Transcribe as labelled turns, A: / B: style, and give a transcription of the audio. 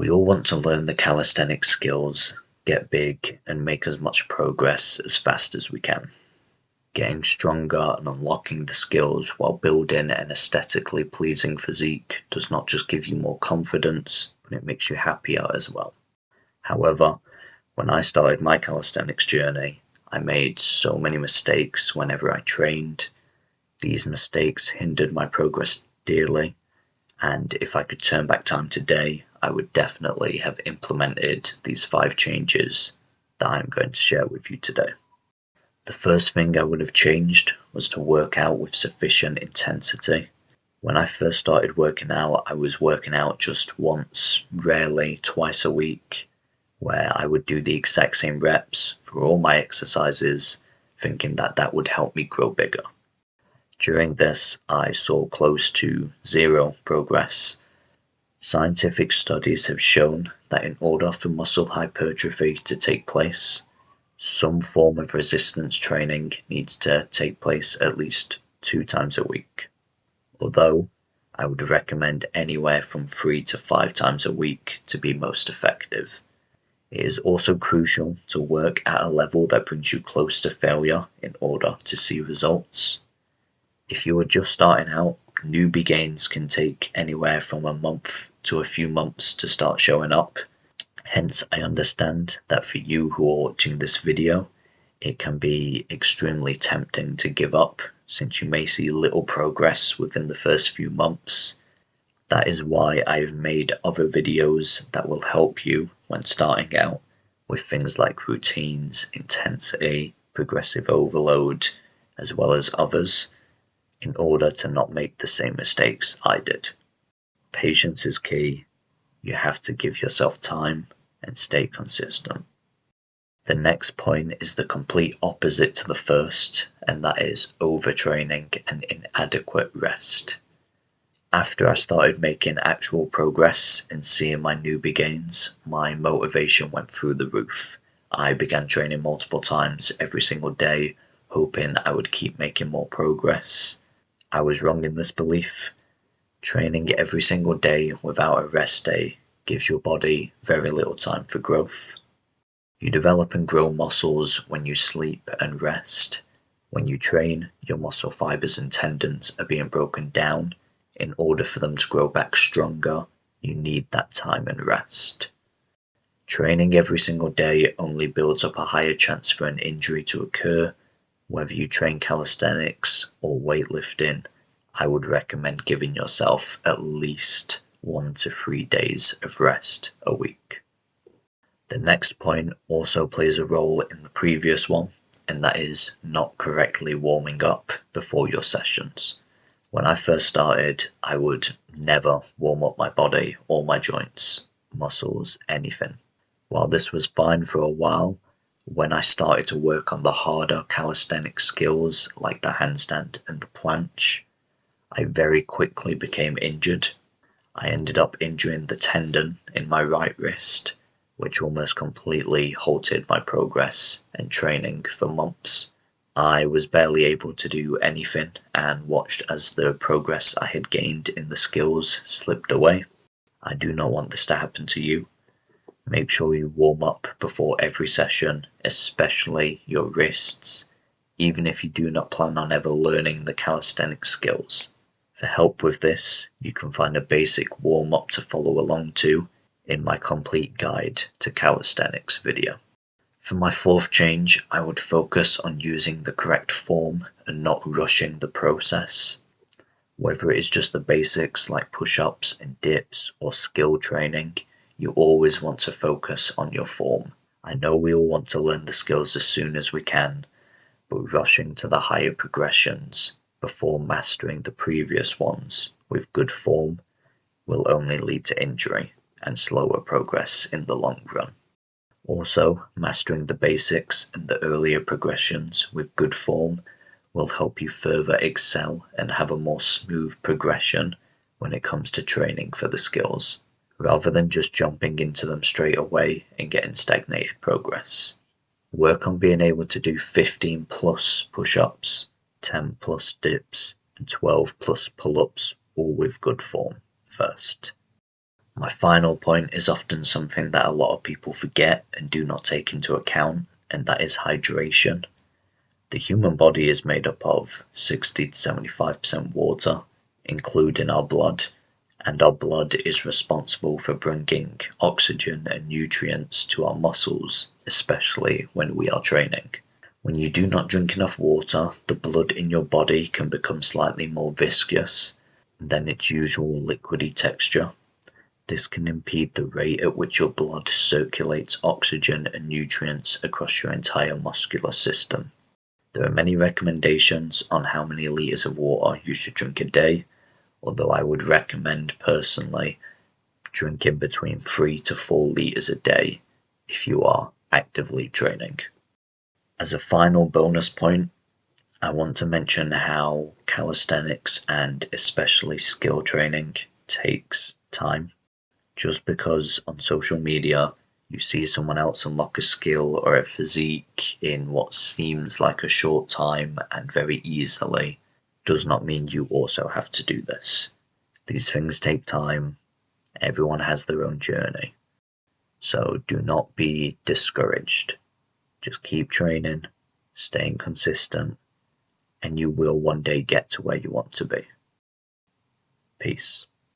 A: We all want to learn the calisthenics skills, get big, and make as much progress as fast as we can. Getting stronger and unlocking the skills while building an aesthetically pleasing physique does not just give you more confidence, but it makes you happier as well. However, when I started my calisthenics journey, I made so many mistakes whenever I trained. These mistakes hindered my progress dearly, and if I could turn back time today, I would definitely have implemented these 5 changes that I'm going to share with you today. The first thing I would have changed was to work out with sufficient intensity. When I first started working out, I was working out just once, rarely twice a week, where I would do the exact same reps for all my exercises, thinking that that would help me grow bigger. During this, I saw close to zero progress. Scientific studies have shown that in order for muscle hypertrophy to take place, some form of resistance training needs to take place at least 2 times a week. Although, I would recommend anywhere from 3 to 5 times a week to be most effective. It is also crucial to work at a level that brings you close to failure in order to see results. If you are just starting out, newbie gains can take anywhere from a month to a few months to start showing up. Hence, I understand that for you who are watching this video, it can be extremely tempting to give up, since you may see little progress within the first few months. That is why I've made other videos that will help you when starting out with things like routines, intensity, progressive overload, as well as others, in order to not make the same mistakes I did. Patience is key. You have to give yourself time and stay consistent. The next point is the complete opposite to the first, and that is overtraining and inadequate rest. After I started making actual progress and seeing my newbie gains, my motivation went through the roof. I began training multiple times every single day, hoping I would keep making more progress. I was wrong in this belief. Training every single day without a rest day gives your body very little time for growth. You develop and grow muscles when you sleep and rest. When you train, your muscle fibers and tendons are being broken down. In order for them to grow back stronger, you need that time and rest. Training every single day only builds up a higher chance for an injury to occur. Whether you train calisthenics or weightlifting, I would recommend giving yourself at least 1 to 3 days of rest a week. The next point also plays a role in the previous one, and that is not correctly warming up before your sessions. When I first started, I would never warm up my body or my joints, muscles, anything. While this was fine for a while, when I started to work on the harder calisthenic skills like the handstand and the planche, I very quickly became injured. I ended up injuring the tendon in my right wrist, which almost completely halted my progress and training for months. I was barely able to do anything and watched as the progress I had gained in the skills slipped away. I do not want this to happen to you. Make sure you warm up before every session, especially your wrists, even if you do not plan on ever learning the calisthenics skills. For help with this, you can find a basic warm-up to follow along to in my complete guide to calisthenics video. For my 4th change, I would focus on using the correct form and not rushing the process. Whether it is just the basics like push-ups and dips or skill training, you always want to focus on your form. I know we all want to learn the skills as soon as we can, but rushing to the higher progressions before mastering the previous ones with good form will only lead to injury and slower progress in the long run. Also, mastering the basics and the earlier progressions with good form will help you further excel and have a more smooth progression when it comes to training for the skills, rather than just jumping into them straight away and getting stagnated progress. Work on being able to do 15 plus push-ups, 10 plus dips, and 12 plus pull-ups, all with good form first. My final point is often something that a lot of people forget and do not take into account, and that is hydration. The human body is made up of 60 to 75% water, including our blood, and our blood is responsible for bringing oxygen and nutrients to our muscles, especially when we are training. When you do not drink enough water, the blood in your body can become slightly more viscous than its usual liquidy texture. This can impede the rate at which your blood circulates oxygen and nutrients across your entire muscular system. There are many recommendations on how many litres of water you should drink a day, although I would recommend personally drinking between 3 to 4 litres a day if you are actively training. As a final bonus point, I want to mention how calisthenics and especially skill training takes time. Just because on social media you see someone else unlock a skill or a physique in what seems like a short time and very easily, does not mean you also have to do this. These things take time. Everyone has their own journey. So do not be discouraged. Just keep training, staying consistent, and you will one day get to where you want to be. Peace.